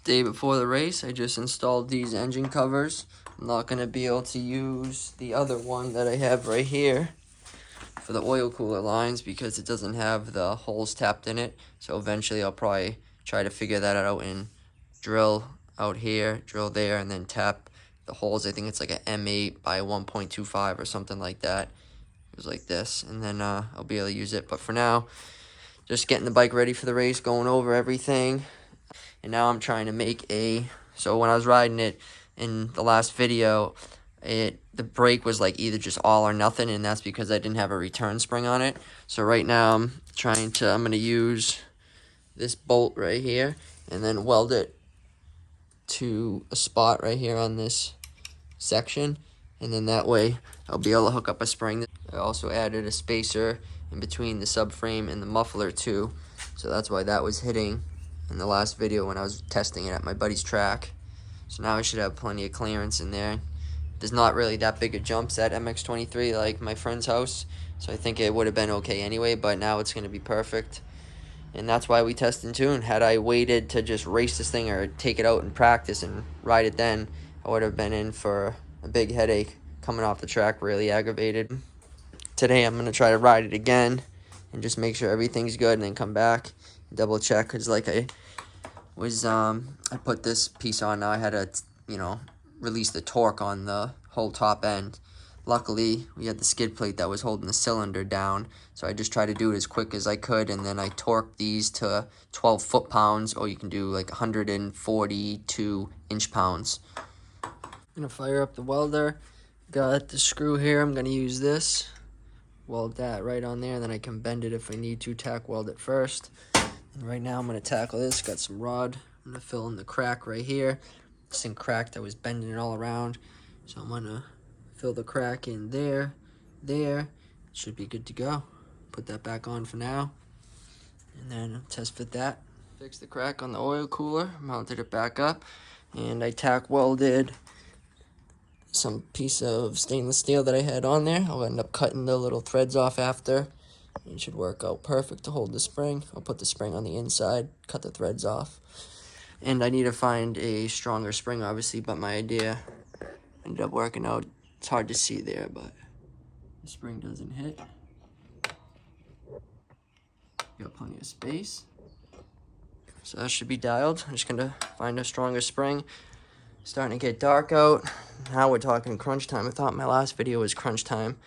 Day before the race, I just installed these engine covers. I'm not going to be able to use the other one that I have right here for the oil cooler lines because it doesn't have the holes tapped in it. So eventually I'll probably try to figure that out and drill out here, drill there, and then tap the holes. I think it's like a M8 by 1.25 or something like that. It was like this, and then I'll be able to use it. But for now, just getting the bike ready for the race, going over everything. And now I'm trying to make so when I was riding it in the last video, the brake was like either just all or nothing, and that's because I didn't have a return spring on it. So right now I'm going to use this bolt right here and then weld it to a spot right here on this section, and then that way I'll be able to hook up a spring. I also added a spacer in between the subframe and the muffler too, so that's why that was hitting in the last video when I was testing it at my buddy's track. So now I should have plenty of clearance in there. There's not really that big of jumps at MX23 like my friend's house, so I think it would have been okay anyway, but now it's going to be perfect. And that's why we test and tune. Had I waited to just race this thing or take it out and practice and ride it then, I would have been in for a big headache coming off the track, really aggravated. Today I'm going to try to ride it again and just make sure everything's good and then come back and double check, because like I put this piece on now. I had to, release the torque on the whole top end. Luckily, we had the skid plate that was holding the cylinder down, so I just tried to do it as quick as I could, and then I torqued these to 12 foot-pounds, or you can do like 142 inch-pounds. I'm going to fire up the welder. Got the screw here. I'm going to use this. Weld that right on there, and then I can bend it if I need to, tack weld it first. And right now I'm going to tackle this. Got some rod. I'm going to fill in the crack right here. This thing cracked. I was bending it all around, so I'm going to fill the crack in there. Should be good to go. Put that back on for now, and then test fit that. Fix the crack on the oil cooler, mounted it back up, and I tack welded some piece of stainless steel that I had on there. I'll end up cutting the little threads off after. It should work out perfect to hold the spring. I'll put the spring on the inside, cut the threads off. And I need to find a stronger spring, obviously, but my idea ended up working out. It's hard to see there, but the spring doesn't hit. Got plenty of space. So that should be dialed. I'm just going to find a stronger spring. Starting to get dark out. Now we're talking crunch time. I thought my last video was crunch time.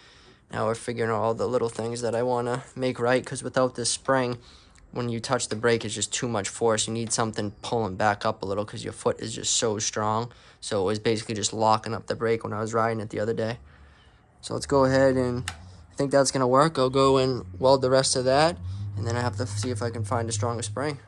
Now we're figuring out all the little things that I want to make right, because without this spring, when you touch the brake, it's just too much force. You need something pulling back up a little because your foot is just so strong. So it was basically just locking up the brake when I was riding it the other day. So let's go ahead, and I think that's going to work. I'll go and weld the rest of that, and then I have to see if I can find a stronger spring.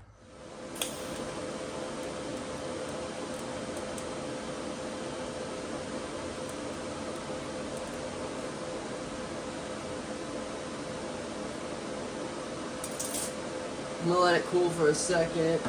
I'm gonna let it cool for a second.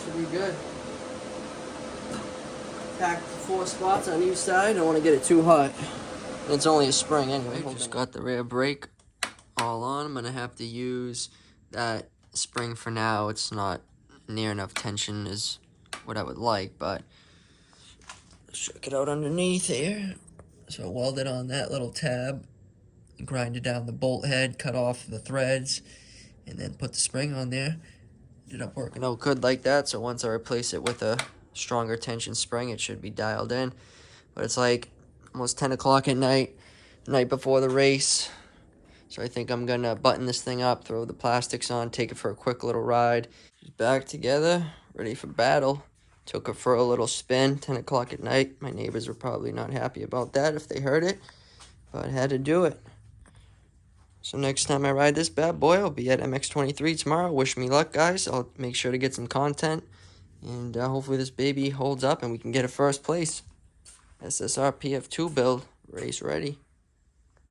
Should be good. Packed 4 spots on each side. I don't want to get it too hot. It's only a spring anyway. Just got the rear brake all on. I'm going to have to use that spring for now. It's not near enough tension as what I would like, but let's check it out underneath here. So weld it on that little tab, grind it down the bolt head, cut off the threads, and then put the spring on there. Ended up working out good like that, so once I replace it with a stronger tension spring, it should be dialed in. But it's like almost 10 o'clock at night, night before the race. So I think I'm gonna button this thing up, throw the plastics on, take it for a quick little ride. Just back together, ready for battle. Took her for a little spin, 10 o'clock at night. My neighbors were probably not happy about that if they heard it, but I had to do it. So next time I ride this bad boy, I'll be at MX23 tomorrow. Wish me luck, guys. I'll make sure to get some content, and hopefully this baby holds up and we can get a first place. SSR PF2 build, race ready.